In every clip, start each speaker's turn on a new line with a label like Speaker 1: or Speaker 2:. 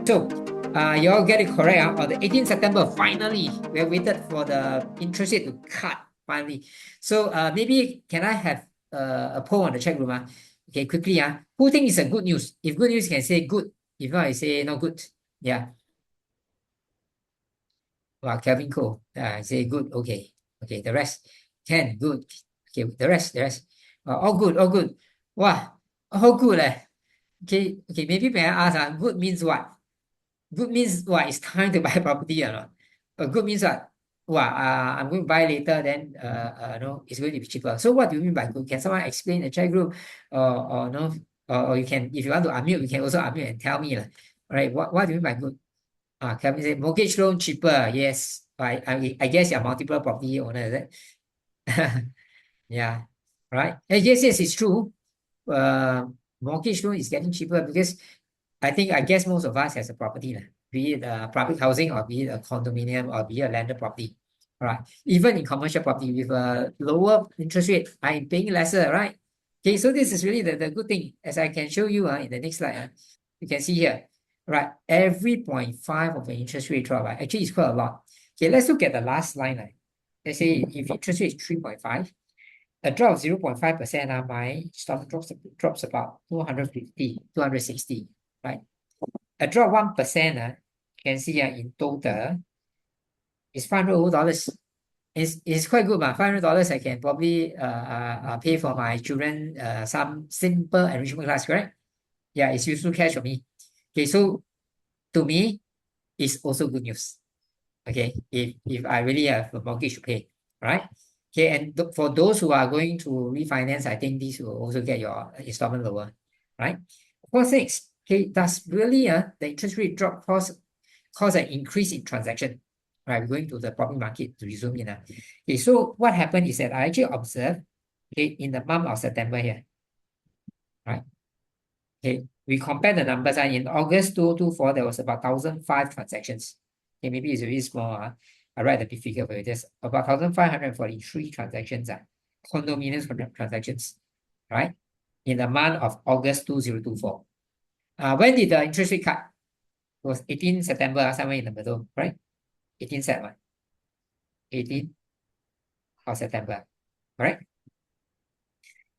Speaker 1: So, you all get it correct. On the 18th September, finally, we have waited for the interest rate to cut, finally. So, maybe can I have a poll on the chat room? Okay, quickly. Who thinks it's a good news? If good news, you can say good. If not, I say not good. Yeah. Wow, Kelvin Cole. Say good. Okay. Okay, the rest. Ken, good. Okay, the rest. All good, all good. Wow, all good. Okay, maybe may I ask, good means what? Good means what? It's time to buy property or not? Good means what? Well, I'm going to buy later, then no, it's going to be cheaper. So what do you mean by good? Can someone explain in the chat group? Or no? Or you can, if you want to unmute, you can also unmute and tell me. All right, what do you mean by good? Kevin say mortgage loan cheaper. Yes. I guess you're multiple property owner, is it? Yeah. Right. Yes, it's true. Mortgage loan is getting cheaper because I guess most of us has a property, be it public housing or be it a condominium or be it a landed property. All right. Even in commercial property with a lower interest rate, I'm paying lesser, right? Okay, so this is really the good thing. As I can show you in the next slide, you can see here, right? Every 0.5 of the interest rate drop, actually it's quite a lot. Okay, let's look at the last line. Let's say if interest rate is 3.5, a drop of 0.5%, my stock drops about 250, 260, right? A drop 1%, you can see in total is $500. It's quite good, but $500 I can probably pay for my children some simple enrichment class, correct? Yeah, it's useful cash for me. Okay, so to me, it's also good news. Okay, if I really have a mortgage to pay, right? Okay, and for those who are going to refinance, I think this will also get your installment lower, right? Four things. Okay, does really the interest rate drop cause an increase in transaction? Right, we're going to the property market to resume in. Okay, so what happened is that I actually observed, okay, in the month of September here, right? Okay, we compare the numbers. In August 2024, there was about 1,005 transactions. Okay, maybe it's really small. I write the big figure for you. There's about 1,543 transactions, condominiums transactions, right? In the month of August 2024. When did the interest rate cut? It was 18 September, somewhere in the middle, right? 18 September. 18 of September, correct?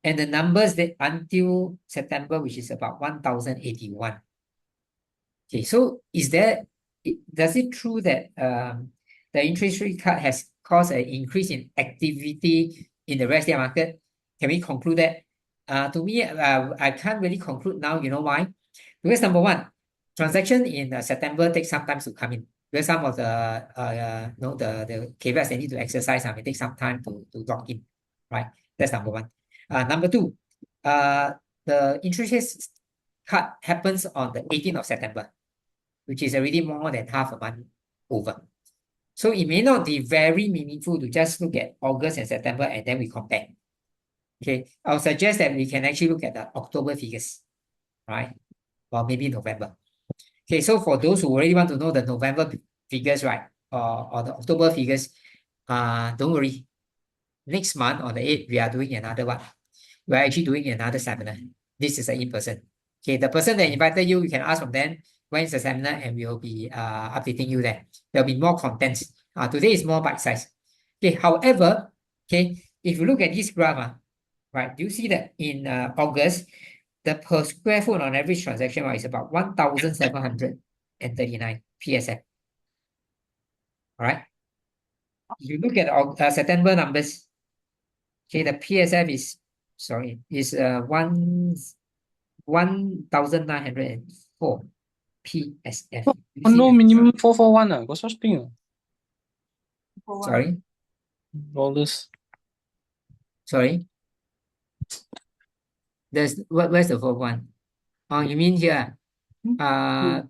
Speaker 1: And the numbers that until September, which is about 1,081. Okay, so does it true that the interest rate cut has caused an increase in activity in the real estate market? Can we conclude that? To me, I can't really conclude now. You know why? Because number one, transaction in September takes some time to come in. Because some of the caveats they need to exercise may take some time to lock in, right? That's number one. Number two, the interest rate cut happens on the 18th of September, which is already more than half a month over. So it may not be very meaningful to just look at August and September and then we compare. Okay, I'll suggest that we can actually look at the October figures, right? Or maybe November. Okay, so for those who really want to know the November figures, right, or the October figures, don't worry. Next month on the 8th, we are doing another one. We're actually doing another seminar. This is an in-person. Okay, the person that invited you, you can ask from them when is the seminar and we'll be updating you there. There'll be more contents. Today is more bite size. Okay, however, okay, if you look at this graph, right, do you see that in August, the per square foot on average transaction is about 1,739 PSF. All right. If you look at September numbers, okay, the PSF is 1,904 PSF.
Speaker 2: Oh no, minimum 441 got such thing.
Speaker 1: Sorry.
Speaker 2: Dollars.
Speaker 1: Sorry. Where's the fourth one? Oh, you mean here?
Speaker 3: Your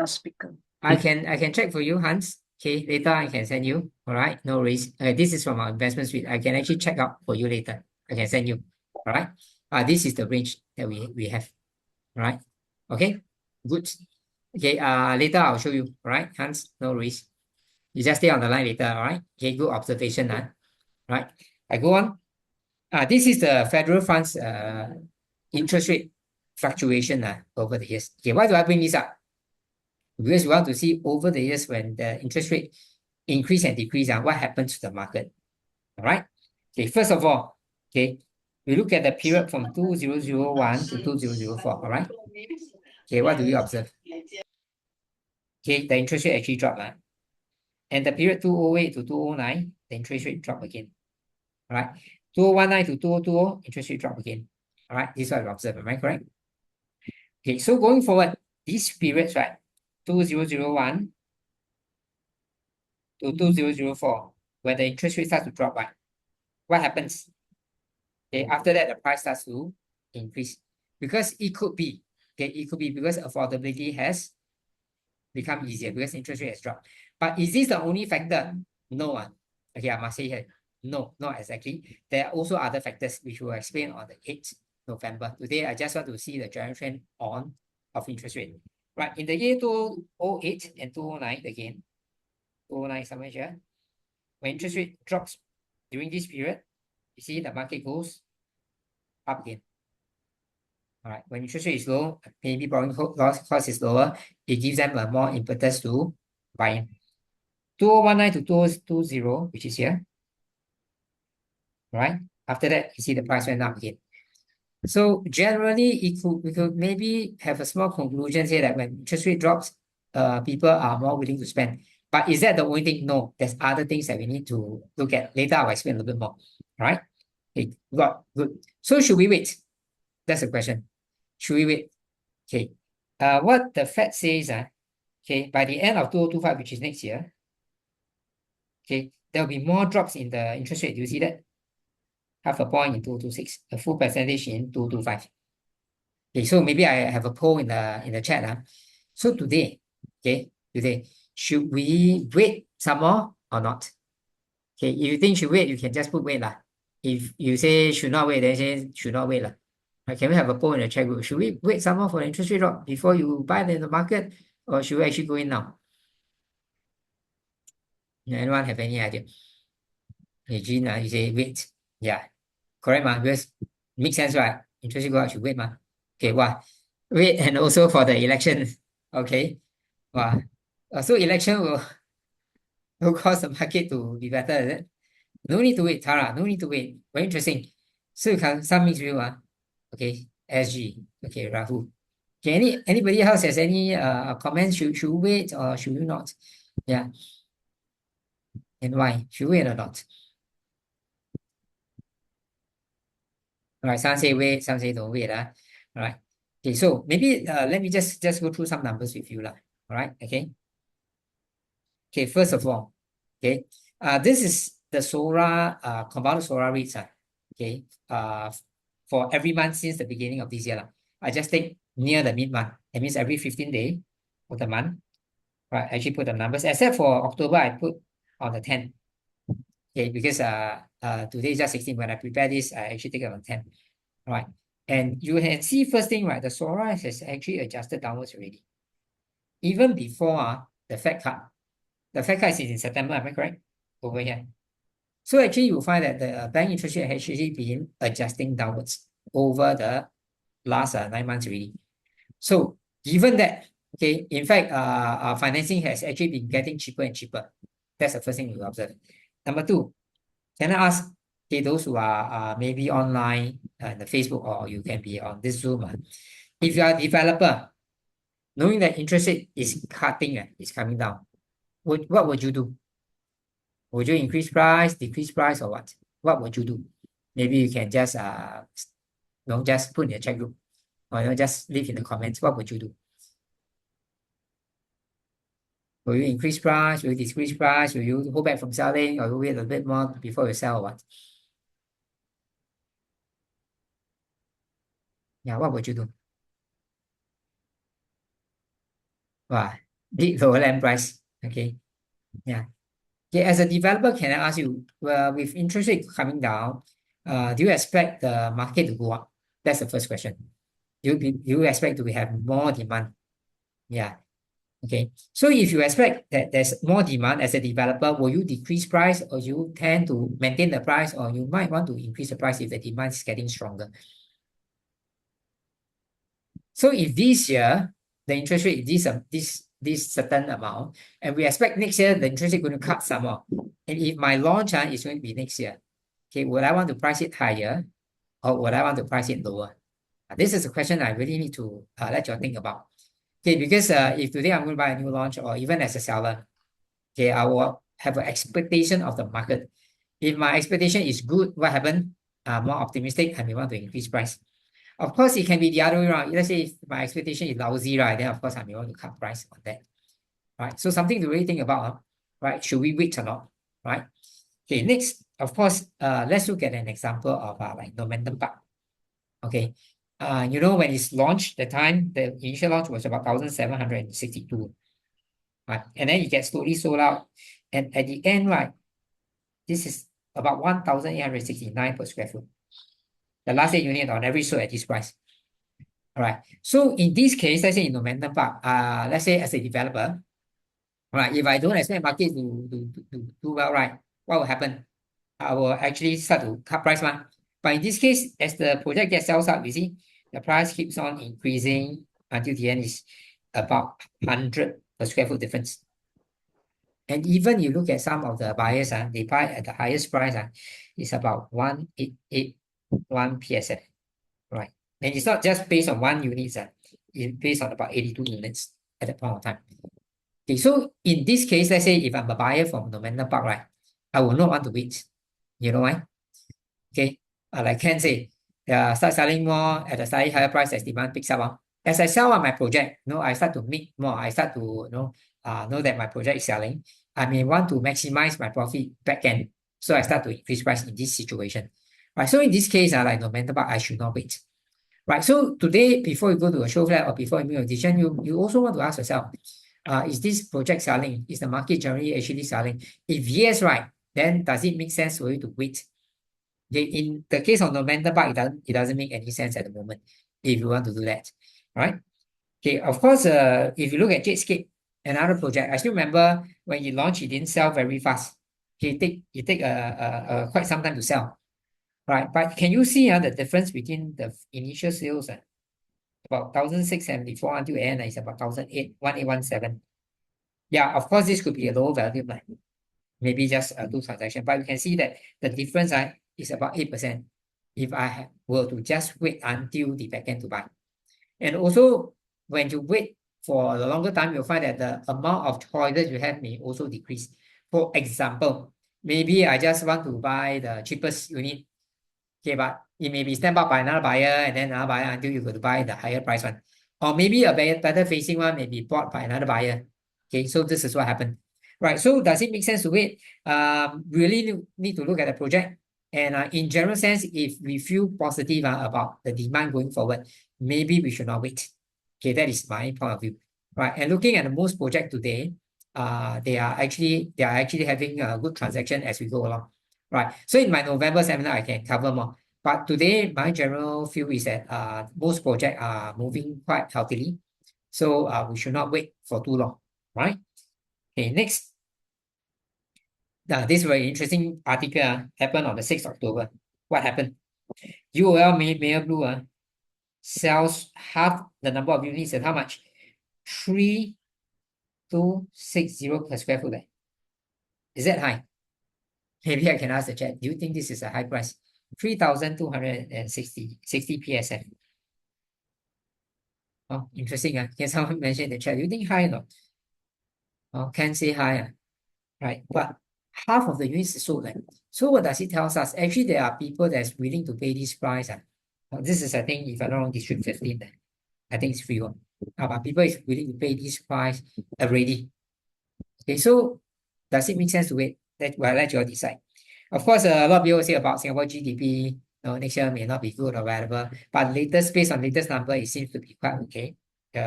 Speaker 3: speaker.
Speaker 1: I can check for you, Hans. Okay, later I can send you. All right, no worries. This is from our investment suite. I can actually check out for you later. I can send you. All right. This is the range that we have. All right. Okay. Good. Okay. Later I'll show you. All right, Hans. No worries. You just stay on the line later. All right. Okay. Good observation. Right. I go on. This is the federal funds interest rate fluctuation over the years. Okay. Why do I bring this up? Because we want to see over the years when the interest rate increase and decrease, what happens to the market. All right. Okay, first of all, okay, we look at the period from 2001 to 2004. All right. Okay, what do we observe? Okay, the interest rate actually dropped. And the period 2008 to 2009, the interest rate dropped again. All right. 2019 to 2020, interest rate dropped again. All right. This is what we observe. Am I correct? Okay, so going forward, these periods, right? 2001 to 2004, when the interest rate starts to drop, right? What happens? Okay, after that, the price starts to increase because it could be, okay, it could be because affordability has become easier because interest rate has dropped. But is this the only factor? No one. Okay, I must say here, no, not exactly. There are also other factors which we'll explain on the 8th November. Today, I just want to see the general trend of interest rate. Right, in the year 2008 and 2009, again, 2009 somewhere here, when interest rate drops during this period, you see the market goes up again. All right, when interest rate is low, maybe borrowing cost is lower, it gives them a more impetus to buy in. 2019 to 2020, which is here. Right, after that, you see the price went up again. So generally, we could maybe have a small conclusion here that when interest rate drops, people are more willing to spend. But is that the only thing? No, there's other things that we need to look at. Later, I'll explain a little bit more. All right? Okay, good. So should we wait? That's the question. Should we wait? Okay. What the Fed says, okay, by the end of 2025, which is next year, okay, there'll be more drops in the interest rate. Do you see that? Half a point in 2026, a full percentage in 2025. Okay, so maybe I have a poll in the chat. So today, should we wait some more or not? Okay, if you think should wait, you can just put wait. If you say should not wait, then say should not wait. Can we have a poll in the chat group? Should we wait some more for the interest rate drop before you buy in the market, or should we actually go in now? Anyone have any idea? Hey, Jean, you say wait. Yeah, correct, because makes sense, right? Interest rate go up, should wait, Okay, wait, and also for the election. Okay, so election will cause the market to be better, is it? No need to wait, Tara. No need to wait. Very interesting. So you can some mixed view, okay, SG. Okay, Rahul. Okay, anybody else has any comments? Should we wait or should we not? Yeah. And why? Should we wait or not? All right, some say wait, some say don't wait. All right. Okay, so maybe let me just go through some numbers with you. All right, okay. Okay, first of all, okay, this is the SORA compounded SORA rates. Okay, for every month since the beginning of this year. I just take near the mid-month. That means every 15 days of the month. Right, I actually put the numbers, except for October, I put on the 10th. Okay, because today is just 16. When I prepare this, I actually take it on 10. All right. And you can see first thing, right? The SORA has actually adjusted downwards already. Even before the Fed cut. The Fed cut is in September, am I correct? Over here. So actually you'll find that the bank interest rate has actually been adjusting downwards over the last 9 months already. So given that, okay, in fact, our financing has actually been getting cheaper and cheaper. That's the first thing we observe. Number two, can I ask, okay, those who are maybe online, the Facebook, or you can be on this Zoom, if you are a developer, knowing that interest rate is cutting, is coming down, what would you do? Would you increase price, decrease price, or what? What would you do? Maybe you can just just put in the chat group, or just leave in the comments. What would you do? Will you increase price? Will you decrease price? Will you hold back from selling, or will you wait a little bit more before you sell, or what? Yeah, what would you do? Big lower land price. Okay. Yeah. Okay, as a developer, can I ask you, with interest rate coming down, do you expect the market to go up? That's the first question. Do you expect to have more demand? Yeah. Okay. So if you expect that there's more demand as a developer, will you decrease price, or you tend to maintain the price, or you might want to increase the price if the demand is getting stronger? So if this year, the interest rate, this this certain amount, and we expect next year the interest rate going to cut some more. And if my launch is going to be next year, okay, would I want to price it higher or would I want to price it lower? This is a question I really need to let you think about. Okay, because if today I'm going to buy a new launch or even as a seller, okay, I will have an expectation of the market. If my expectation is good, what happened? More optimistic, I may want to increase price. Of course, it can be the other way around. Let's say if my expectation is lousy, right, then of course I may want to cut price on that. Right. So something to really think about, right? Should we wait or not? Right. Okay, next, of course, let's look at an example of like Normanton Park. Okay. You know, when it's launched, the time, the initial launch was about 1,762. Right. And then it gets slowly sold out. And at the end, right, this is about 1,869 per square foot. The last 8 units on average sold at this price. All right. So in this case, let's say in Normanton Park, let's say as a developer, right, if I don't expect market to do well, right, what will happen? I will actually start to cut price. But in this case, as the project gets sells out, you see, the price keeps on increasing until the end is about 100 per square foot difference. And even you look at some of the buyers, they buy at the highest price, it's about 1,881 PSF, right? And it's not just based on one unit, it's based on about 82 units at that point of time. Okay, so in this case, let's say if I'm a buyer from Normanton Park, right, I will not want to wait. You know why? Okay, like Ken say, start selling more at a slightly higher price as demand picks up. As I sell on my project, I start to make more. I start to know that my project is selling. I may want to maximize my profit back end, so I start to increase price in this situation. Right. So in this case, like Normanton Park, I should not wait. Right. So today, before you go to a show flat or before you make a decision, you also want to ask yourself, is this project selling? Is the market generally actually selling? If yes, right, then does it make sense for you to wait? Okay, in the case of Normanton Park, it doesn't make any sense at the moment if you want to do that. Right? Okay, of course, if you look at Jadescape, another project, I still remember when it launched, it didn't sell very fast. Okay, it take quite some time to sell. Right? But can you see the difference between the initial sales about 1,674 until end is about 1,817. Yeah, of course, this could be a low value, like maybe just a 2 transaction, but you can see that the difference is about 8% if I were to just wait until the backend to buy. And also, when you wait for a longer time, you'll find that the amount of choices you have may also decrease. For example, maybe I just want to buy the cheapest unit, okay, but it may be stamped up by another buyer and then another buyer until you go to buy the higher price one. Or maybe a better facing one may be bought by another buyer. Okay, so this is what happened. Right, so does it make sense to wait? Really need to look at the project. And in general sense, if we feel positive about the demand going forward, maybe we should not wait. Okay, that is my point of view. Right, and looking at the most project today, they are actually having a good transaction as we go along. Right, so in my November seminar, I can cover more. But today, my general view is that most projects are moving quite healthily. So we should not wait for too long. Right? Okay, next. This very interesting article happened on the 6th of October. What happened? UOL Mayer Blue sells half the number of units at how much? 3,260 per square foot. Is that high? Maybe I can ask the chat. Do you think this is a high price? 3,260 PSF. Oh, interesting. Can someone mention in the chat? Do you think high or not? Oh, can say high. Right. But half of the units is sold. So what does it tell us? Actually, there are people that's willing to pay this price. This is, I think, if I'm not wrong, District 15. I think it's free one. But people is willing to pay this price already. Okay, so does it make sense to wait? I'll let you all decide. Of course, a lot of people say about Singapore GDP, next year may not be good or whatever. But based on latest number, it seems to be quite okay.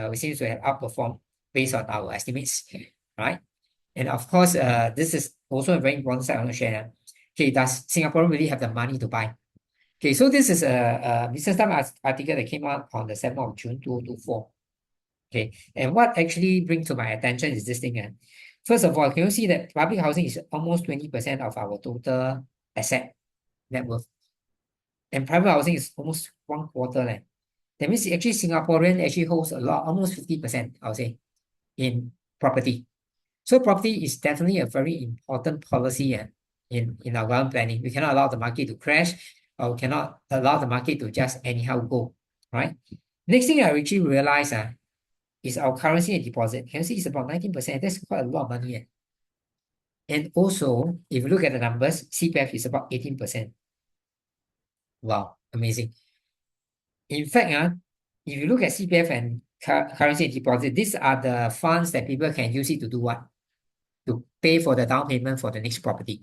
Speaker 1: We seem to have outperformed based on our estimates, right? And of course, this is also a very important side I want to share. Okay, does Singapore really have the money to buy? Okay, so this is a Business Times article that came out on the 7th of June 2024. Okay, and what actually brings to my attention is this thing. First of all, can you see that public housing is almost 20% of our total asset net worth? And private housing is almost 1/4. That means actually Singaporean actually holds a lot, almost 50%, I would say, in property. So property is definitely a very important policy in our government planning. We cannot allow the market to crash, or we cannot allow the market to just anyhow go, right? Next thing I actually realized is our currency and deposit. Currency is about 19%. That's quite a lot of money. And also, if you look at the numbers, CPF is about 18%. Wow, amazing. In fact, if you look at CPF and currency and deposit, these are the funds that people can use it to do what? To pay for the down payment for the next property,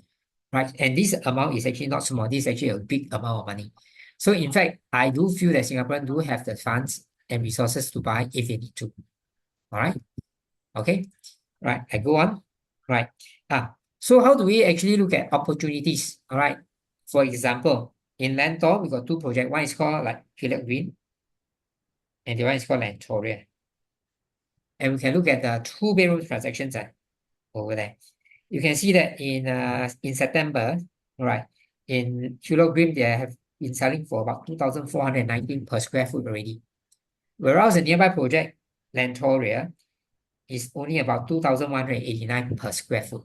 Speaker 1: right? And this amount is actually not small. This is actually a big amount of money. So in fact, I do feel that Singaporeans do have the funds and resources to buy if they need to. All right. Okay. Right. I go on. Right. So how do we actually look at opportunities? All right. For example, in Lentor, we got two projects. One is called like Phillip Green, and the one is called Lentoria. And we can look at the 2-bedroom transactions over there. You can see that in September, all right, in Phillip Green, they have been selling for about 2,419 per square foot already. Whereas the nearby project, Lentoria, is only about 2,189 per square foot.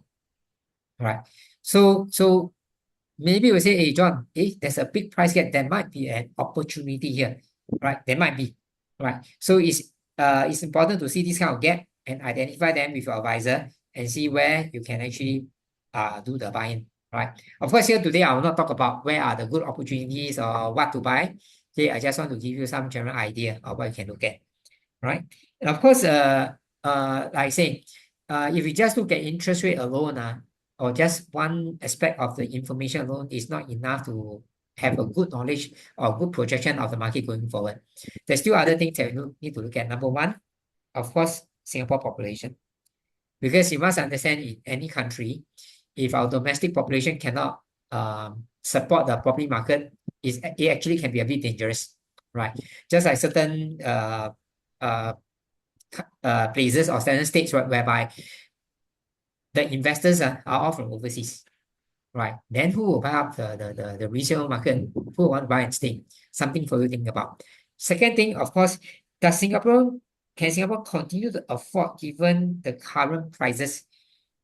Speaker 1: Right. So maybe we say, hey John, there's a big price gap. There might be an opportunity here. Right. There might be. Right. So it's important to see this kind of gap and identify them with your advisor and see where you can actually do the buy-in. Right. Of course, here today I will not talk about where are the good opportunities or what to buy. Okay, I just want to give you some general idea of what you can look at. Right. And of course, like I say, if you just look at interest rate alone, or just one aspect of the information alone is not enough to have a good knowledge or good projection of the market going forward. There's still other things that we need to look at. Number one, of course, Singapore population. Because you must understand in any country, if our domestic population cannot support the property market, it actually can be a bit dangerous, right? Just like certain places or certain states whereby the investors are all from overseas, right? Then who will buy up the resale market? Who will want to buy and stay? Something for you to think about. Second thing, of course, can Singapore continue to afford given the current prices?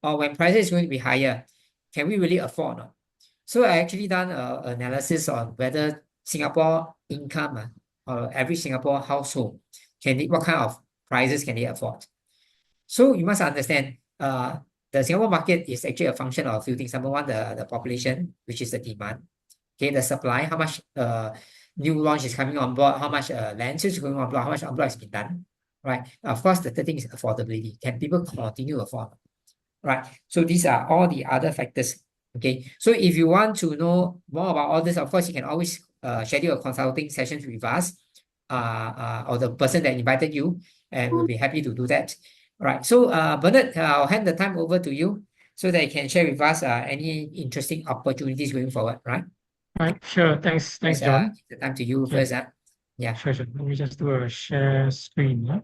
Speaker 1: Or when prices is going to be higher, can we really afford or not? So I actually done an analysis on whether Singapore income or every Singapore household what kind of prices can they afford? So you must understand, the Singapore market is actually a function of a few things. Number one, the population, which is the demand. Okay, the supply, how much new launch is coming on board, how much land is going on board, how much on board has been done. Right. Of course, the third thing is affordability. Can people continue to afford? Right. So these are all the other factors. Okay. So if you want to know more about all this, of course, you can always schedule a consulting session with us, or the person that invited you, and we'll be happy to do that. All right. So Bernard, I'll hand the time over to you so that you can share with us any interesting opportunities going forward, right?
Speaker 3: Right, sure. Thanks,
Speaker 1: Yes,
Speaker 3: John.
Speaker 1: the time to you
Speaker 3: Okay.
Speaker 1: first. Yeah.
Speaker 3: Sure. Let me just do a share screen.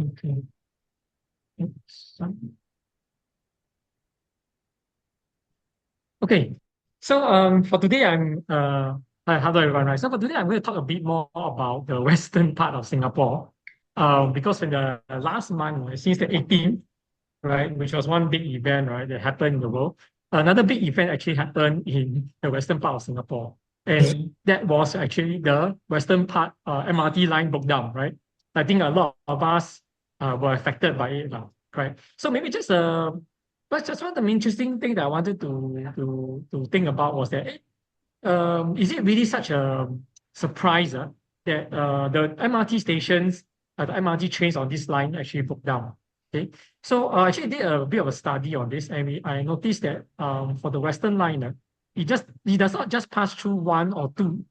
Speaker 3: Okay. Okay. So for today hello everyone, right? So for today I'm going to talk a bit more about the western part of Singapore. Because in the last month, since the 18th, right, which was one big event, right, that happened in the world. Another big event actually happened in the western part of Singapore. And that was actually the western part MRT line broke down, right? I think a lot of us were affected by it now, right? So maybe just but just one of the interesting thing that I wanted to think about was that is it really such a surprise that the MRT stations, the MRT trains on this line actually broke down? Okay, so I actually did a bit of a study on this, and I noticed that for the Western line, it does not just pass through one or two,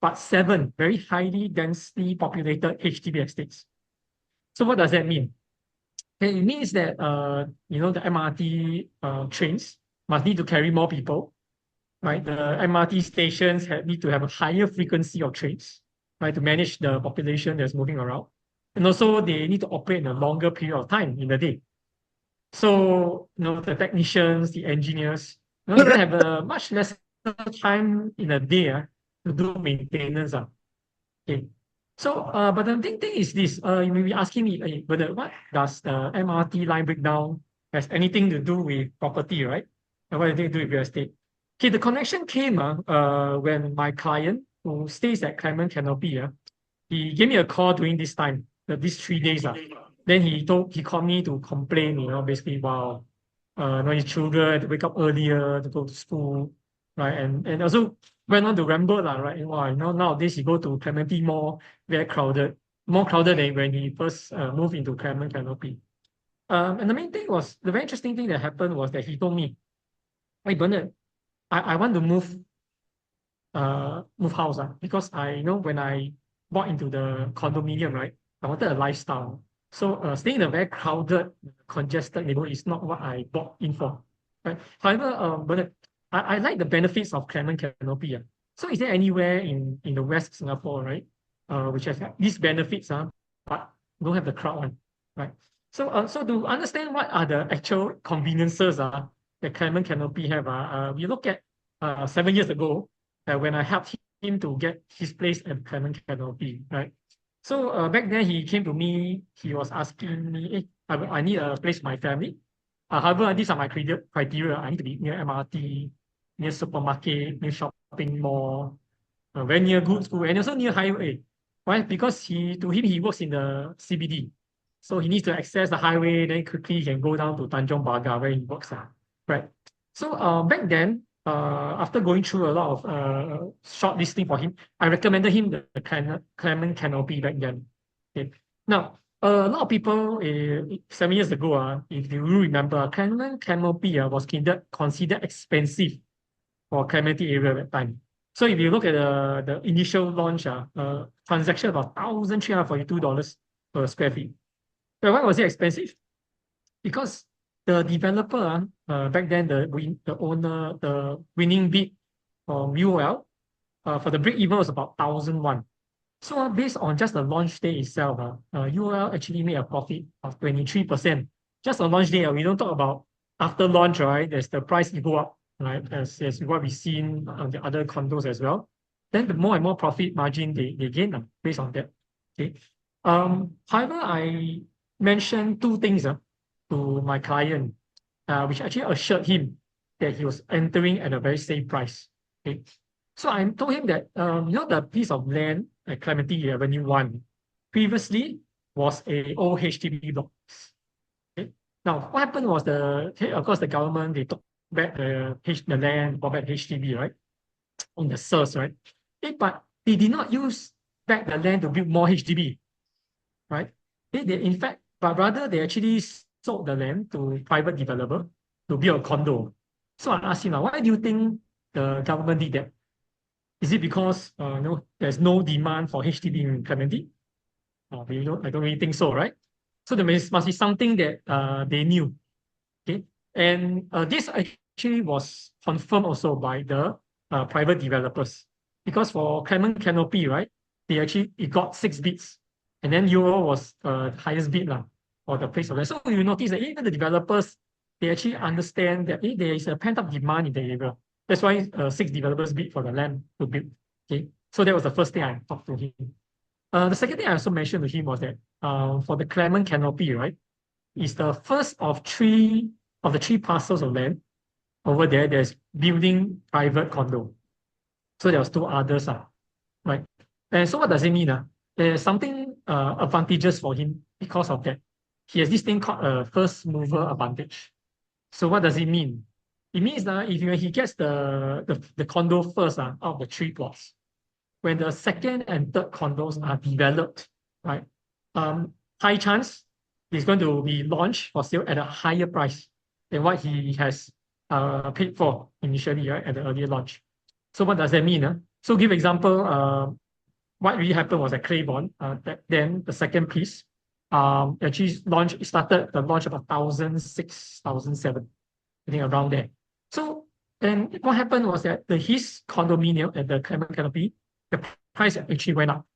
Speaker 3: but 7 very highly densely populated HDB estates. So what does that mean? Okay, it means that the MRT trains must need to carry more people, right? The MRT stations need to have a higher frequency of trains, right, to manage the population that's moving around. And also they need to operate in a longer period of time in the day. So, the technicians, the engineers, they have a much less time in a day to do maintenance. Okay. So, but the thing is this, you may be asking me, hey, but what does the MRT line breakdown has anything to do with property, right? And what does it do with real estate? Okay, the connection came when my client who stays at Clement Canopy, he gave me a call during this time, these 3 days. Then he called me to complain, basically, wow, his children had to wake up earlier to go to school, right? And also went on to ramble, right? Wow, nowadays you go to Clementi Mall, very crowded, more crowded than when he first moved into Clement Canopy. And the main thing was, the very interesting thing that happened was that he told me, hey, Bernard, I want to move house, because I know when I bought into the condominium, right, I wanted a lifestyle. So staying in a very crowded, congested neighborhood is not what I bought in for, right? However, but I like the benefits of Clement Canopy. So is there anywhere in the West Singapore, right, which has these benefits, but don't have the crowd one, right? So so to understand what are the actual conveniences that Clement Canopy have, we look at 7 years ago when I helped him to get his place at Clement Canopy, right? So back then he came to me, he was asking me, hey, I need a place for my family. However, these are my criteria. I need to be near MRT, near supermarket, near shopping mall, very near good school, and also near highway. Why? Because to him, he works in the CBD. So he needs to access the highway, then quickly he can go down to Tanjong Pagar where he works. Right. So back then, after going through a lot of shortlisting for him, I recommended him the Clement Canopy back then. Okay. Now, a lot of people 7 years ago, if you remember, Clement Canopy was considered expensive for Clementi area at that time. So if you look at the initial launch, transaction about $1,342 per square feet. But why was it expensive? Because the developer, back then, the owner, the winning bid from UOL, for the break even was about 1,001. So based on just the launch day itself, UOL actually made a profit of 23%. Just on launch day, we don't talk about after launch, right? There's the price go up, right? As what we've seen on the other condos as well. Then the more and more profit margin they gain based on that. Okay. However, I mentioned two things to my client, which actually assured him that he was entering at a very safe price. Okay. So I told him that the piece of land at Clementi Avenue 1 previously was a old HDB block. Okay. Now, what happened was of course, the government, they took back the land, bought back HDB, right? On the SERS, right? But they did not use back the land to build more HDB, right? In fact, but rather they actually sold the land to private developer to build a condo. So I asked him, why do you think the government did that? Is it because there's no demand for HDB in Clementi? I don't really think so, right? So there must be something that they knew. Okay, and this actually was confirmed also by the private developers, because for Clement Canopy, right, it got 6 bids, and then UO was the highest bid for the place of land. So you notice that even the developers, they actually understand that there is a pent-up demand in the area. That's why 6 developers bid for the land to build. Okay, so that was the first thing I talked to him. The second thing I also mentioned to him was that for the Clement Canopy, right, is the first of the 3 parcels of land over there. There's building private condo. So there was 2 others, right? And so what does it mean? There's something advantageous for him because of that. He has this thing called a first mover advantage. So what does it mean? It means that if he gets the condo first out of the 3 plots, when the second and third condos are developed, right, high chance it's going to be launched for sale at a higher price than what he has paid for initially, right, at the earlier launch. So what does that mean? So give example, what really happened was at Claiborne, then the second piece actually started the launch about 1,006, 1,007, I think around there. So then what happened was that his condominium at the Clement Canopy, the price actually went up.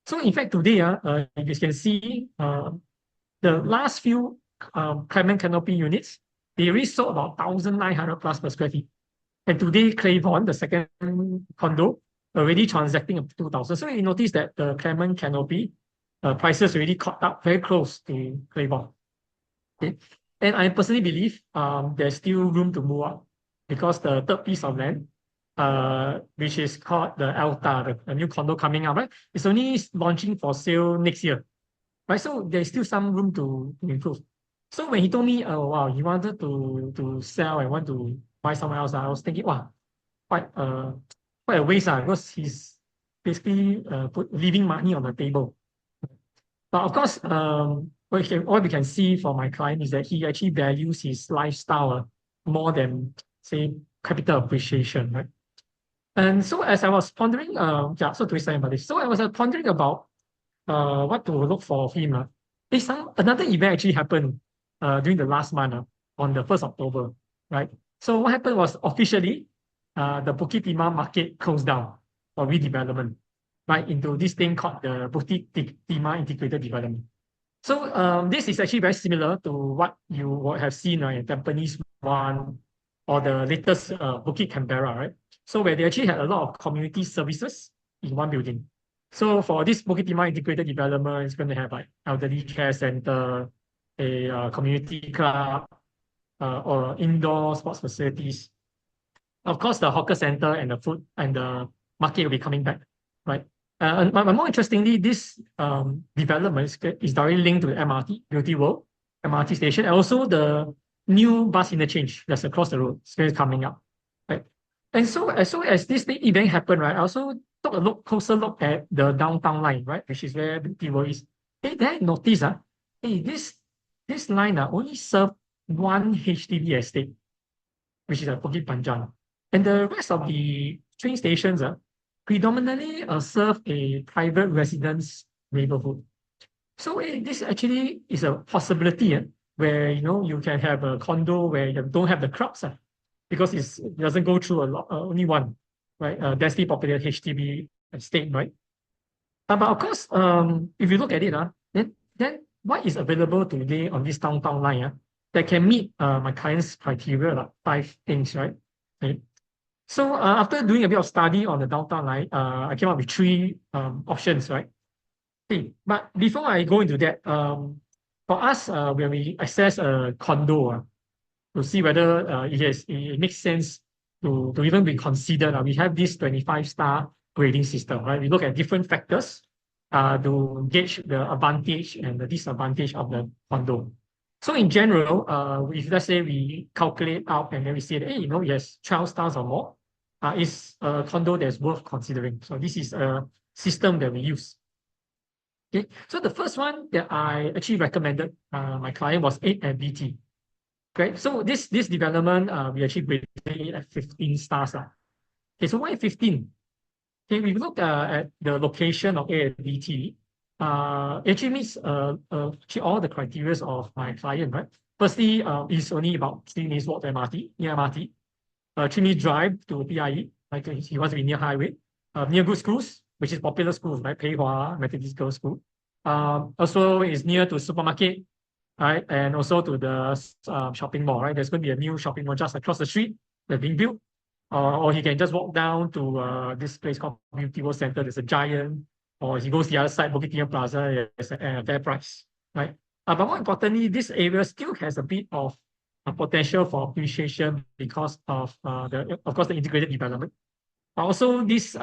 Speaker 3: So in fact, today, you can see the last few Clement Canopy units, they already sold about 1,900 plus per square feet. And today, Claiborne, the second condo, already transacting up to 2,000. So you notice that the Clement Canopy prices already caught up very close to Claiborne. Okay. And I personally believe there's still room to move up because the third piece of land, which is called the Alta, a new condo coming up, right? It's only launching for sale next year, right? So there's still some room to improve. So when he told me, oh wow, he wanted to sell and want to buy somewhere else, I was thinking, wow, quite a waste, because he's basically leaving money on the table. But of course, what we can see from my client is that he actually values his lifestyle more than, say, capital appreciation, right? And so as I was pondering, so to say about this, so I was pondering about what to look for him. Another event actually happened during the last month, on the 1st October, right? So what happened was officially the Bukit Timah market closed down for redevelopment, right, into this thing called the Bukit Timah Integrated Development. So this is actually very similar to what you would have seen in Tampines 1 or the latest Bukit Canberra, right? So where they actually had a lot of community services in one building. So for this Bukit Timah Integrated Development, it's going to have like elderly care center, a community club, or indoor sports facilities. Of course, the hawker center and the food and the market will be coming back, right? But more interestingly, this development is directly linked to the MRT, Beauty World, MRT station, and also the new bus interchange that's across the road. It's coming up, right? And so as this event happened, right, I also took a closer look at the downtown line, right, which is where Beauty World is. Hey, then I noticed, this line only served one HDB estate, which is at Bukit Panjang. And the rest of the train stations predominantly serve a private residence neighborhood. So this actually is a possibility where you can have a condo where you don't have the crowds because it doesn't go through a lot, only one, right? Densely populated HDB estate, right? But of course, if you look at it, then what is available today on this downtown line that can meet my client's criteria, like 5 things, right? Okay. So after doing a bit of study on the downtown line, I came up with 3 options, right? Okay. But before I go into that, for us, when we assess a condo, to see whether it makes sense to even be considered, we have this 25-star grading system, right? We look at different factors to gauge the advantage and the disadvantage of the condo. So in general, if let's say we calculate out and then we see that, hey, it has 12 stars or more, it's a condo that's worth considering. So this is a system that we use. Okay, so the first one that I actually recommended my client was 8 at BT. Okay, so this development, we actually graded it at 15 stars. Okay, so why 15? Okay, we look at the location of A at BT. It actually meets actually all the criteria of my client, right? Firstly, it's only about 3 minutes walk to MRT, near MRT. 3 minutes drive to PIE, like he wants to be near highway. Near good schools, which is popular schools, right? Pei Hwa Methodist Girls School. Also is near to supermarket, right? And also to the shopping mall, right? There's going to be a new shopping mall just across the street that's being built. Or he can just walk down to this place called Beauty World Center. There's a Giant. Or if he goes the other side, Bukit Timah Plaza, there's a fair price, right? But more importantly, this area still has a bit of potential for appreciation because of the integrated development. Also, this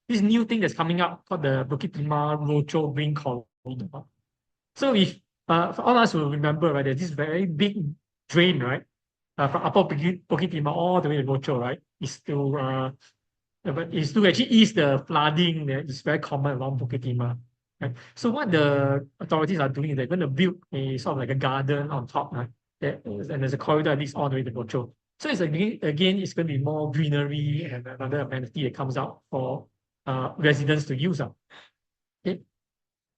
Speaker 3: new thing that's coming up called the Bukit Timah Rochor Green Corridor. So if for all of us will remember, right, there's this very big drain, right, from Upper Bukit Timah all the way to Rochor, right, is to actually ease the flooding that is very common along Bukit Timah. Right? So what the authorities are doing is they're going to build a sort of like a garden on top, right? And there's a corridor that leads all the way to Rochor. So it's again, it's going to be more greenery and another amenity that comes out for residents to use. Okay.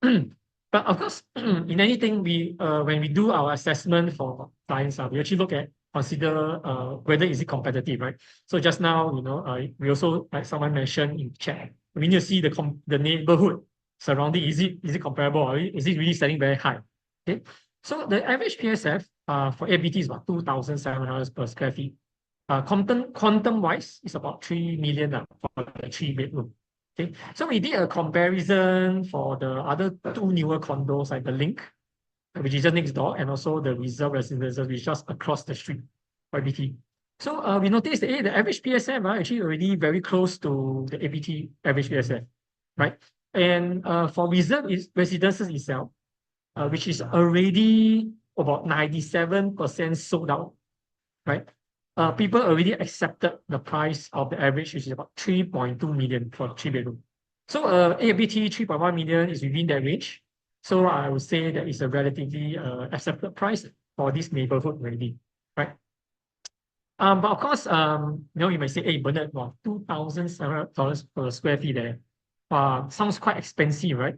Speaker 3: But of course, in anything, when we do our assessment for clients, we actually consider whether is it competitive, right? So just now, we also, like someone mentioned in chat, we need to see the neighborhood surrounding. Is it comparable, or is it really selling very high? Okay. So the average PSF for ABT is about $2,700 per square feet. Quantum wise is about 3 million for the 3-bedroom. Okay, so we did a comparison for the other two newer condos, like the Link, which is just next door, and also the Reserve Residences, which is just across the street, YBT. So we noticed that the average PSF are actually already very close to the APT average PSF, right? And for Reserve Residences itself, which is already about 97% sold out, right? People already accepted the price of the average, which is about 3.2 million for 3-bedroom. So APT 3.1 million is within that range. So I would say that is a relatively accepted price for this neighborhood already, right? But of course, you may say, hey, Bernard, well, $2,700 per square feet there. Sounds quite expensive, right?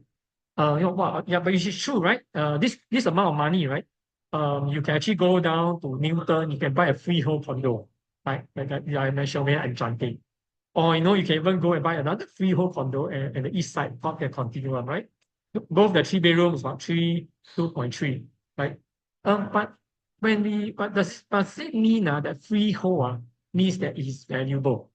Speaker 3: Wow, yeah, but it's true, right? This amount of money, right? You can actually go down to Newton, you can buy a freehold condo, right? Like I mentioned when I'm jumping. Or you can even go and buy another freehold condo at the east side, Park and Continuum, right? Both the 3-bedrooms about 2.3, right? But does it mean that freehold means that it is valuable?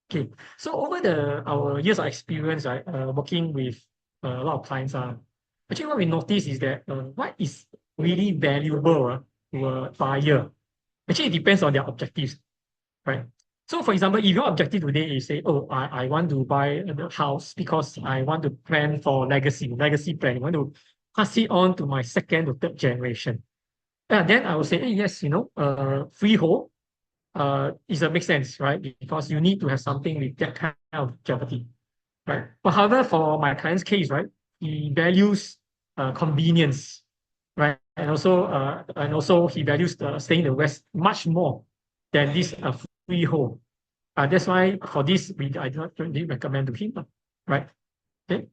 Speaker 3: Okay, so over our years of experience, right, working with a lot of clients, actually what we notice is that what is really valuable to a buyer, actually it depends on their objectives, right? So for example, if your objective today is say, oh, I want to buy a house because I want to plan for legacy plan, I want to pass it on to my second or third generation. Then I would say, hey, yes, freehold makes sense, right? Because you need to have something with that kind of longevity, right? But however, for my client's case, right, he values convenience, right? And also he values staying in the West much more than this freehold. That's why for this, I do not really recommend to him, right? Okay.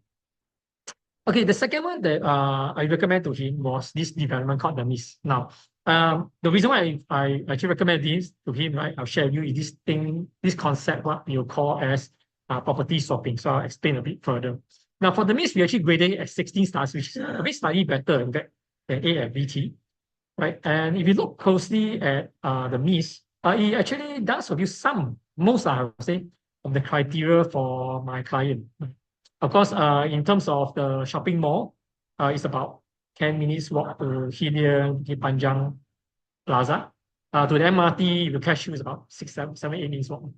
Speaker 3: Okay, the second one that I recommend to him was this development called The Mist. Now, the reason why I actually recommend this to him, right, I'll share with you is this concept, what you call as property swapping. So I'll explain a bit further. Now, for The Mist, we actually graded it at 16 stars, which is a bit slightly better in fact than A at VT, right? And if you look closely at The Mist, it actually does produce most, I would say, of the criteria for my client. Of course, in terms of the shopping mall, it's about 10 minutes walk to Hillion, Panjang Plaza. To the MRT, the Cashew is about 7, 8 minutes walk.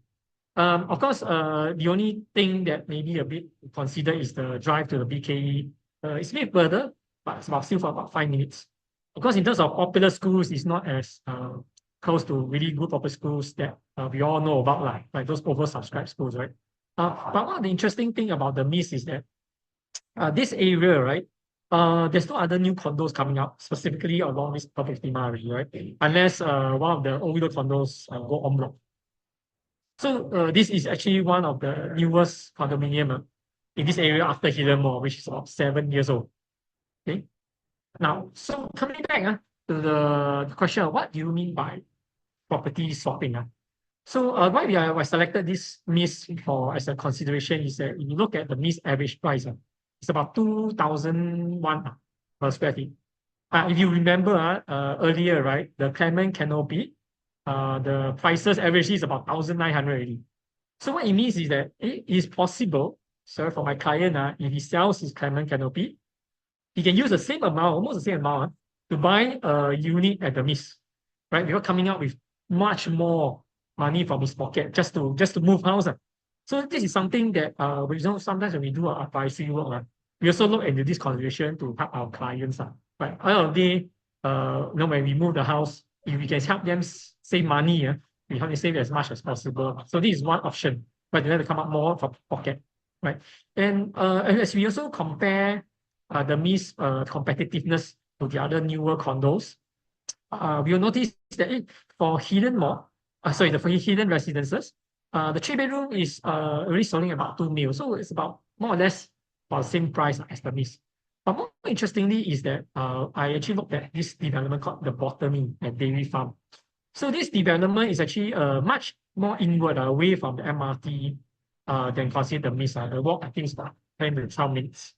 Speaker 3: Of course, the only thing that maybe a bit consider is the drive to the BKE. It's a bit further, but it's still for about 5 minutes. Of course, in terms of popular schools, it's not as close to really good popular schools that we all know about, like those oversubscribed schools, right? But one of the interesting thing about The Mist is that this area, right, there's no other new condos coming up specifically along this Perfect Lima, right? Unless one of the older condos go en bloc. So this is actually one of the newest condominium in this area after Hillion Mall, which is about 7 years old. Okay. Now, so coming back to the question of what do you mean by property swapping? So why I selected this Mist as a consideration is that if you look at the Mist average price, it's about 2,001 per square feet. If you remember earlier, right, the Clement Canopy, the prices average is about 1,980. So what it means is that it is possible, for my client, if he sells his Clement Canopy, he can use the same amount, almost the same amount, to buy a unit at the Mist, right? Without coming out with much more money from his pocket just to move house. So this is something that sometimes when we do our advisory work, we also look into this consideration to help our clients. But at the end of the day, when we move the house, if we can help them save money, we help them save as much as possible. So this is one option, but they have to come up more from pocket, right? And as we also compare the Mist competitiveness to the other newer condos, we'll notice that for Hillion Mall, for Hillion Residences, the 3-bedroom is already selling about 2 million. So it's about more or less about the same price as the Mist. But more interestingly is that I actually looked at this development called the Botany at Dairy Farm. So this development is actually much more inward away from the MRT than consider the Mist. The walk, I think, is about 10 to 12 minutes.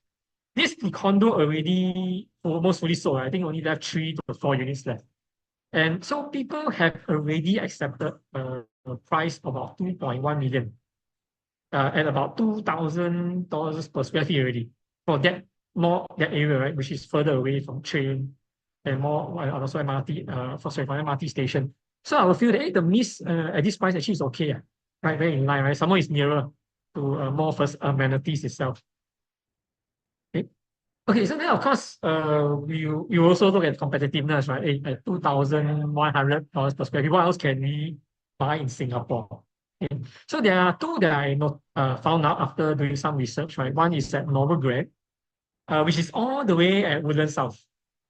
Speaker 3: The condo already almost fully sold. I think only left 3 to 4 units left. And so people have already accepted a price of about 2.1 million. at about $2,000 per square feet already for that area, right, which is further away from train and more also MRT, from MRT station. So I will feel that the Mist at this price actually is okay, right, very in line, right. Some more is nearer to more first amenities itself. Okay, so then of course, you also look at competitiveness, right? At $2,100 per square feet, what else can we buy in Singapore? Okay. So there are two that I found out after doing some research, right? One is at Novagrande, which is all the way at Woodlands South,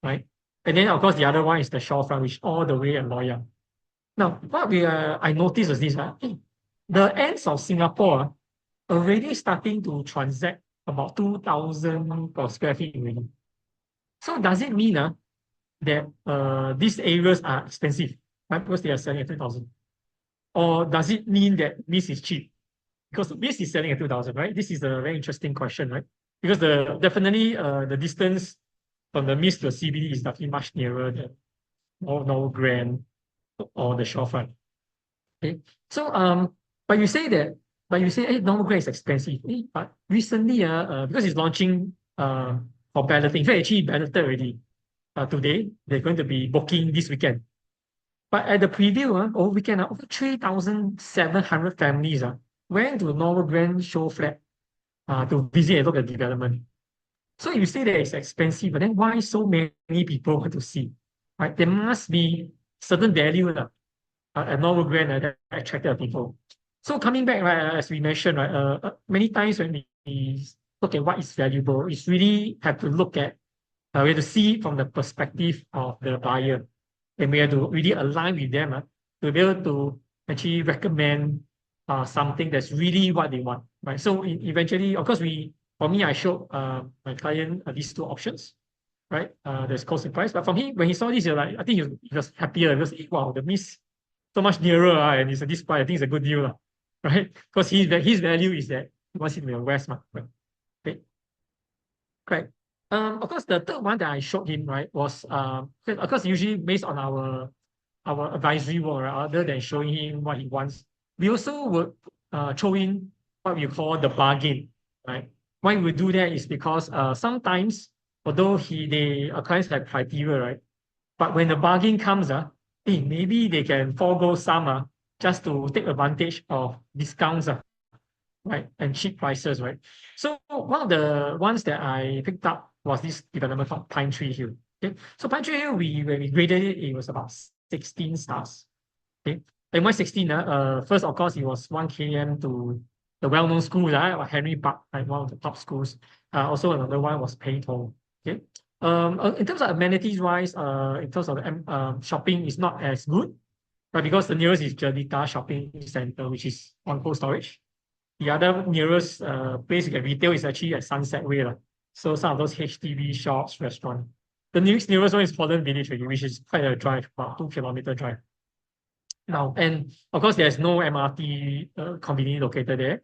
Speaker 3: right? And then of course the other one is the Shorefront, which is all the way at Loyang. Now, what I noticed is this, the ends of Singapore already starting to transact about 2,000 per square feet already. So does it mean that these areas are expensive, right? Because they are selling at 2,000? Or does it mean that Mist is cheap? Because Mist is selling at 2,000, right? This is a very interesting question, right? Because definitely the distance from the Mist to the CBD is definitely much nearer than Novagrande or the Shorefront. Okay. So but you say, hey, Novagrande is expensive. But recently, because it's launching for balloting, in fact, actually balloted already. Today, they're going to be booking this weekend. But at the preview, over weekend, over 3,700 families went to Novagrande show flat to visit and look at development. So you say that it's expensive, but then why so many people want to see? Right? There must be certain value at Novagrande that attracted people. So coming back, right, as we mentioned, right, many times when we look at what is valuable, it's really have to look at, we have to see from the perspective of the buyer. And we have to really align with them to be able to actually recommend something that's really what they want, right? So eventually, of course, for me, I showed my client these two options, right? There's cost and price. But from him, when he saw this, I think he was happier because, wow, the Mist so much nearer, and it's at this price. I think it's a good deal, right? Because his value is that he wants it in the west, right? Okay. Correct. Of course, the third one that I showed him, right, was of course, usually based on our advisory work, right, other than showing him what he wants, we also would throw in what we call the bargain, right? Why we do that is because sometimes, although clients have criteria, right, but when the bargain comes, maybe they can forego some just to take advantage of discounts, right, and cheap prices, right? So one of the ones that I picked up was this development called Pine Tree Hill. Okay, so Pine Tree Hill, when we graded it, it was about 16 stars. Okay, and why 16? First, of course, it was 1 km to the well-known school, right, Henry Park, right, one of the top schools. Also, another one was Pei Tong. Okay, in terms of amenities wise, in terms of shopping, is not as good, right? Because the nearest is Jelita Shopping Center, which is on Cold Storage. The other nearest place you can retail is actually at Sunset Way. So some of those HDB shops, restaurant. The nearest one is Holland Village, which is quite a drive, about 2-kilometer drive. Now, and of course, there's no MRT conveniently located there.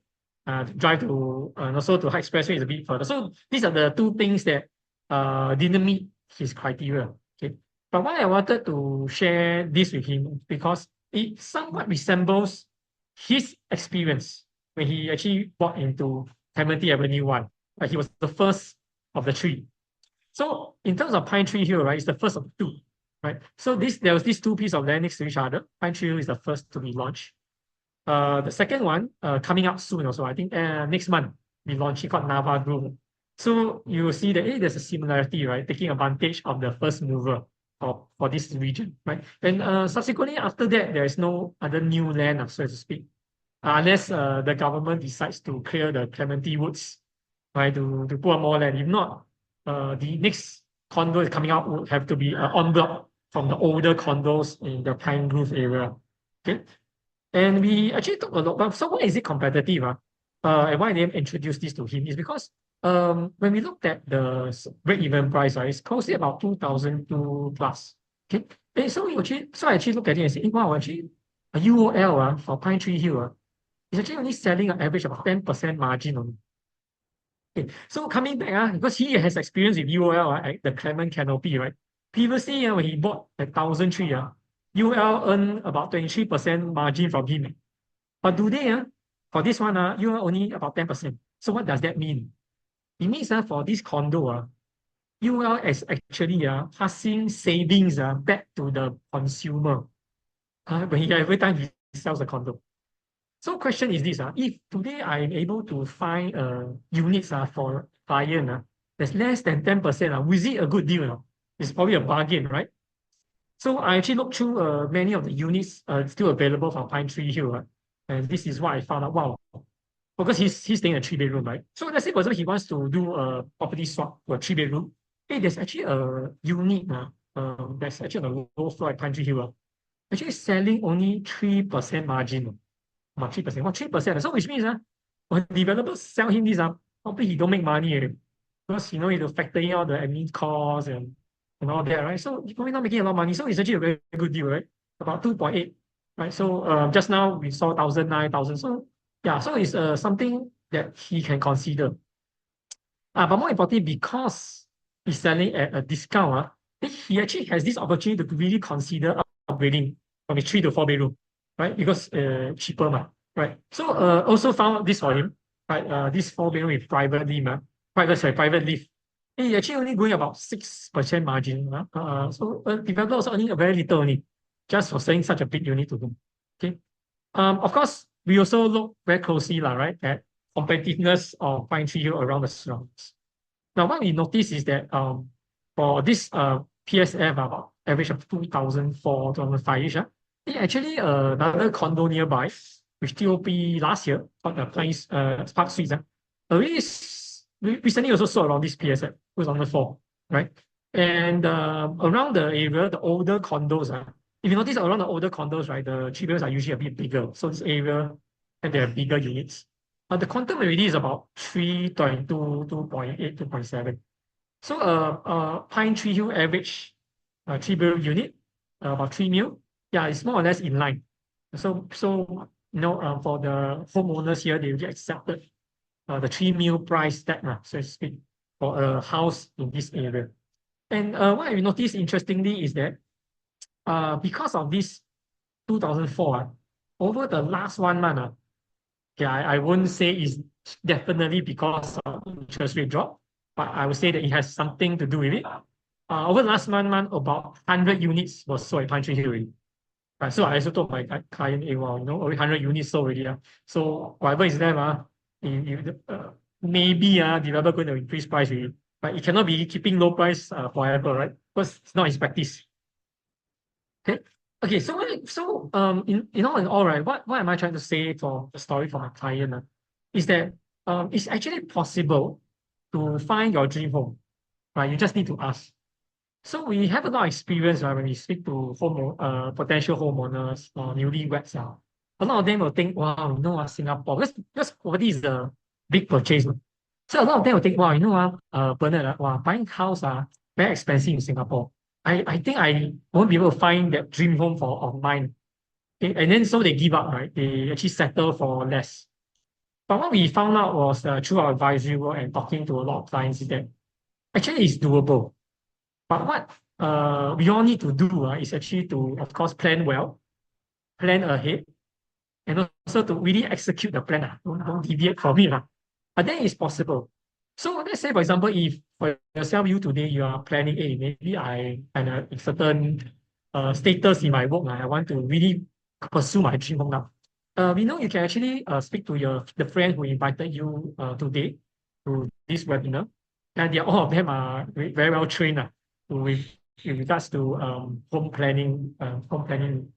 Speaker 3: Drive to, and also to High Expressway is a bit further. So these are the two things that didn't meet his criteria. Okay, but why I wanted to share this with him, because it somewhat resembles his experience when he actually bought into Clementi Avenue 1. He was the first of the three. So in terms of Pine Tree Hill, right, it's the first of two, right? So there was these two pieces of land next to each other. Pine Tree Hill is the first to be launched. The second one coming up soon also, I think next month, we launch it called Nava Grove. So you will see that there's a similarity, right? Taking advantage of the first mover for this region, right? And subsequently after that, there is no other new land, so to speak. Unless the government decides to clear the Clementi Woods, right, to put on more land. If not, the next condo is coming out would have to be en bloc from the older condos in the Pine Grove area. Okay, and we actually took a look. So why is it competitive? And why I didn't introduce this to him is because when we looked at the break-even price, it's closely about 2,002 plus. Okay, and so I actually looked at it and said, wow, actually a UOL for Pine Tree Hill it's actually only selling an average of 10% margin on. Okay, so coming back, because he has experience with UOL at the Clement Canopy, right? Previously, when he bought at 1,003, UOL earned about 23% margin from him. But today, for this one, you are only about 10%. So what does that mean? It means for this condo, UL is actually passing savings back to the consumer every time he sells the condo. So question is this, if today I'm able to find units for client that's less than 10%, was it a good deal? It's probably a bargain, right? So I actually looked through many of the units still available from Pine Tree Hill, and this is what I found out. Wow, because he's staying in a 3-bedroom, right? So let's say for example he wants to do a property swap for a 3-bedroom. Hey, there's actually a unit that's actually on the low floor at Pine Tree Hill, actually selling only 3% margin. About 3%. What 3%? So which means when developers sell him this, probably he don't make money because you need to factor in all the admin costs and all that, right? So you're probably not making a lot of money. So it's actually a very good deal, right? About 2.8, right? So just now we saw 1,000, 9,000. So yeah, so it's something that he can consider. But more importantly, because he's selling at a discount, he actually has this opportunity to really consider upgrading from a 3 to 4-bedroom, right? Because cheaper, right? So also found this for him, right? This 4-bedroom with private lift. He actually only going about 6% margin. So developer also earning a very little only, just for selling such a big unit to them. Okay. Of course, we also look very closely, right, at competitiveness of Pine Tree Hill around the surroundings. Now, what we notice is that for this PSF about average of 2004, 2005-ish, actually another condo nearby, which TOP last year, called the Place Park Suites, recently also saw around this PSF, was on the 4, right? And around the area, the older condos, if you notice around the older condos, right, the 3-bedrooms are usually a bit bigger. So this area, and they have bigger units. The quantum already is about 3.2, 2.8, 2.7. So Pine Tree Hill average 3-bedroom unit, about 3 mil. Yeah, it's more or less in line. So for the homeowners here, they really accepted the 3 mil price tag, so to speak, for a house in this area. And what I noticed interestingly is that because of this 2004, over the last 1 month, I wouldn't say it's definitely because of interest rate drop, but I would say that it has something to do with it. Over the last 1 month, about 100 units was sold at Pine Tree Hill already. Right, so I also told my client, well, over 100 units sold already. So whatever is there, maybe developer going to increase price really, but it cannot be keeping low price forever, right? Because it's not his practice. Okay, so in all, right, what am I trying to say for the story for my client is that it's actually possible to find your dream home, right? You just need to ask. So we have a lot of experience, right, when we speak to potential homeowners or newlyweds. A lot of them will think, wow, Singapore, because property is a big purchase. So a lot of them will think, wow, Bernard, buying house very expensive in Singapore. I think I won't be able to find that dream home of mine. Okay? And then so they give up, right? They actually settle for less. But what we found out was through our advisory work and talking to a lot of clients is that actually it's doable. But what we all need to do is actually to, of course, plan well, plan ahead, and also to really execute the plan. Don't deviate from it. But then it's possible. So let's say, for example, if for yourself, you today, you are planning, hey, maybe I am a certain status in my work, I want to really pursue my dream home now. We know you can actually speak to the friend who invited you today to this webinar, and all of them are very well trained with regards to home planning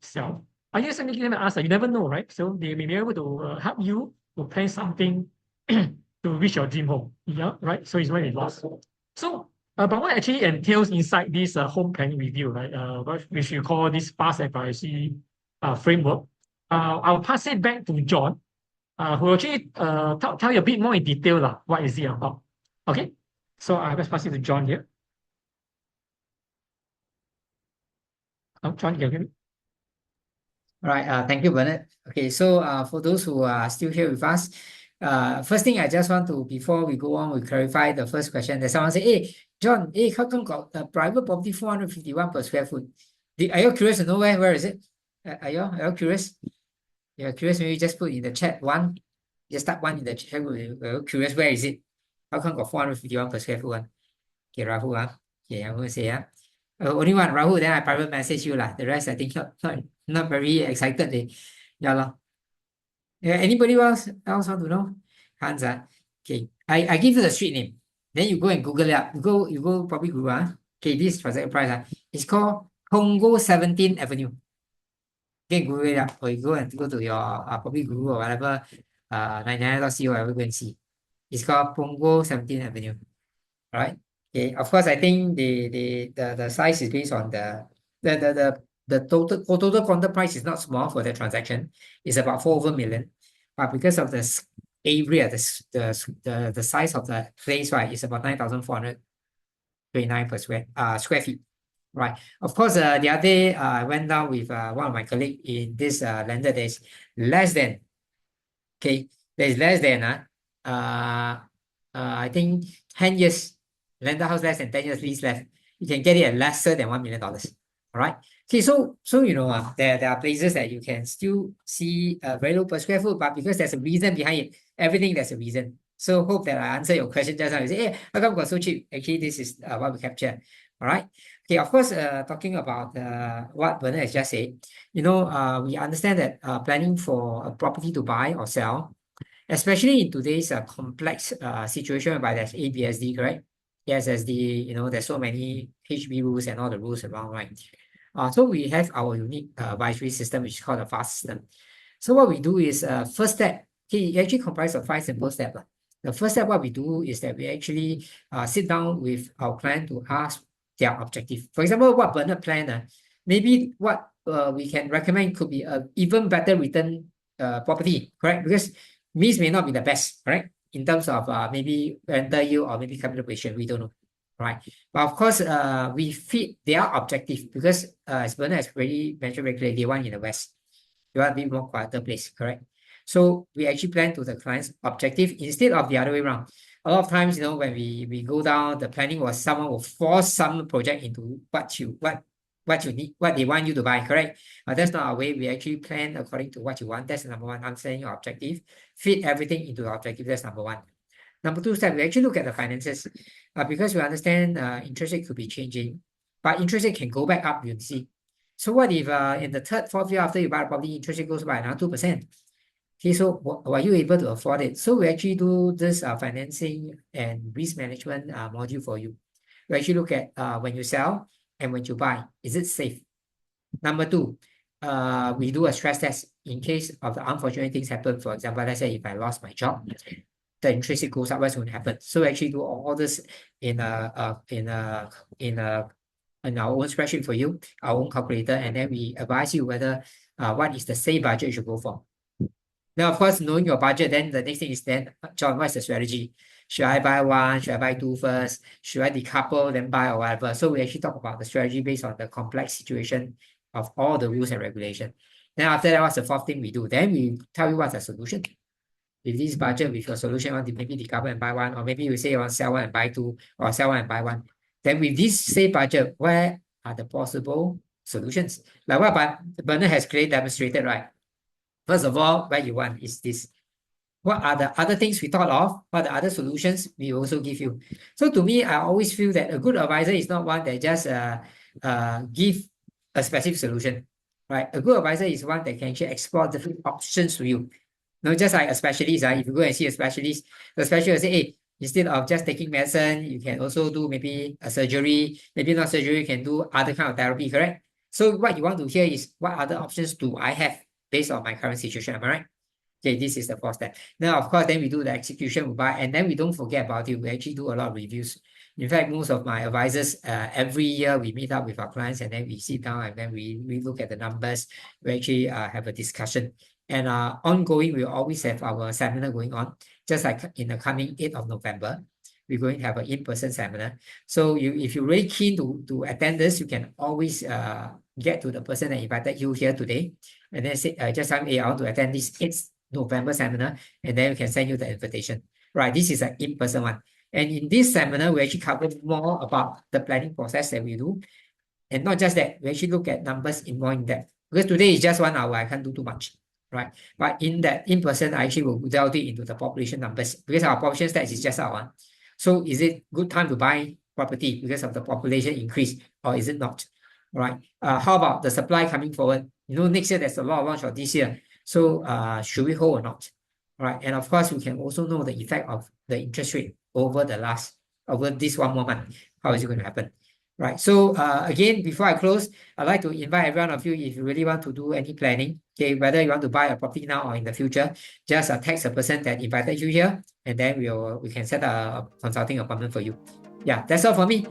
Speaker 3: itself. I guess I'm making them ask, you never know, right? So they may be able to help you to plan something to reach your dream home. Yeah, right? So it's when it lost. So, but what actually entails inside this home planning review, right? Which we call this fast advisory framework. I'll pass it back to John, who will actually tell you a bit more in detail what is it about. Okay, so let's pass it to John here. John, can you hear me?
Speaker 1: All right, thank you, Bernard. Okay, so for those who are still here with us, first thing I just want to, before we go on, we clarify the first question. That someone say, hey, John, how come got a private property 451 per square foot? Are you curious to know where is it? Are you curious? You're curious, maybe just put in the chat 1. Just type one in the chat group. We're curious, where is it? How come got 451 per square foot one? Okay, Rahul, okay, I'm going to say, only one, Rahul, then I private message you lah. The rest, I think, not very excited. Yeah, lah. Yeah, anybody else want to know? Hans, okay, I give you the street name. Then you go and Google it up. You go probably Google, okay, this transaction price, it's called Punggol 17th Avenue. Okay, Google it up, or you go to your probably Google or whatever, 99.co, whatever, go and see. It's called Punggol 17th Avenue. All right. Okay. Of course, I think the size is based on the total quantum price is not small for the transaction. It's about 4 over million, but because of the area, the size of the place, right, it's about 9,429 per square feet. Right. Of course, the other day I went down with one of my colleagues in this lender. There's less than, okay, there's less than I think 10 years, lender house less than 10 years lease left. You can get it at lesser than $1 million. All right. Okay, so you know, there are places that you can still see very low per square foot, but because there's a reason behind it, everything there's a reason. So hope that I answer your question just now. You say, hey, how come it got so cheap? Actually, this is what we capture. All right. Okay, of course, talking about what Bernard has just said, you know, we understand that planning for a property to buy or sell, especially in today's complex situation whereby there's ABSD, correct? ASSD, you know, there's so many HB rules and all the rules around, right? So we have our unique advisory system, which is called the FAST system. So what we do is first step, okay, it actually comprises of 5 simple steps. The first step, what we do is that we actually sit down with our client to ask their objective. For example, what Bernard planned, maybe what we can recommend could be an even better return property, correct? Because MIS may not be the best, right? In terms of maybe rental yield or maybe capital appreciation, we don't know, right? But of course, we fit their objective because as Bernard has already mentioned very clearly, they want in the West. They want a bit more quieter place, correct? So we actually plan to the client's objective instead of the other way around. A lot of times, you know, when we go down, the planning was someone will force some project into what you need, what they want you to buy, correct? That's not our way. We actually plan according to what you want. That's number one, understanding your objective, fit everything into your objective. That's number one. Number two step, we actually look at the finances because we understand interest rate could be changing, but interest rate can go back up, you see. So what if in the third, fourth year after you buy a property, interest rate goes by another 2%? Okay, so are you able to afford it? So we actually do this financing and risk management module for you. We actually look at when you sell and when you buy, is it safe? Number two, we do a stress test in case of the unfortunate things happen. For example, let's say if I lost my job, the interest rate goes up, what's going to happen? So we actually do all this in our own spreadsheet for you, our own calculator, and then we advise you whether what is the safe budget you should go for. Now, of course, knowing your budget, then the next thing is then, John, what's the strategy? Should I buy one? Should I buy two first? Should I decouple, then buy or whatever? So we actually talk about the strategy based on the complex situation of all the rules and regulation. Then after that, what's the fourth thing we do? Then we tell you what's the solution. With this budget, with your solution, you want to maybe decouple and buy one, or maybe you say you want to sell one and buy two, or sell one and buy one. Then with this safe budget, where are the possible solutions? Like what Bernard has clearly demonstrated, right? First of all, what you want is this. What are the other things we thought of? What are the other solutions we also give you? So to me, I always feel that a good advisor is not one that just give a specific solution, right? A good advisor is one that can actually explore different options to you. Not just like a specialist. If you go and see a specialist, the specialist will say, hey, instead of just taking medicine, you can also do maybe a surgery, maybe not surgery, you can do other kind of therapy, correct? So what you want to hear is what other options do I have based on my current situation, am I right? Okay, this is the fourth step. Now, of course, then we do the execution, we buy, and then we don't forget about it. We actually do a lot of reviews. In fact, most of my advisors, every year we meet up with our clients and then we sit down and then we look at the numbers. We actually have a discussion. And ongoing, we always have our seminar going on. Just like in the coming 8th of November, we're going to have an in-person seminar. So if you're really keen to attend this, you can always get to the person that invited you here today. And then say, just tell me, hey, I want to attend this 8th November seminar, and then we can send you the invitation. Right, this is an in-person one. And in this seminar, we actually cover more about the planning process that we do. And not just that, we actually look at numbers in more in depth. Because today is just 1 hour, I can't do too much. right? But in that in-person, I actually will delve it into the population numbers because our population stats is just out. So is it good time to buy property because of the population increase, or is it not? Right? How about the supply coming forward? Next year there's a lot of launch of this year. So should we hold or not? All right. And of course, we can also know the effect of the interest rate over this 1 more month. How is it going to happen? Right. So again, before I close, I'd like to invite every one of you, if you really want to do any planning, okay, whether you want to buy a property now or in the future, just text the person that invited you here, and then we can set a consulting appointment for you. Yeah, that's all for me.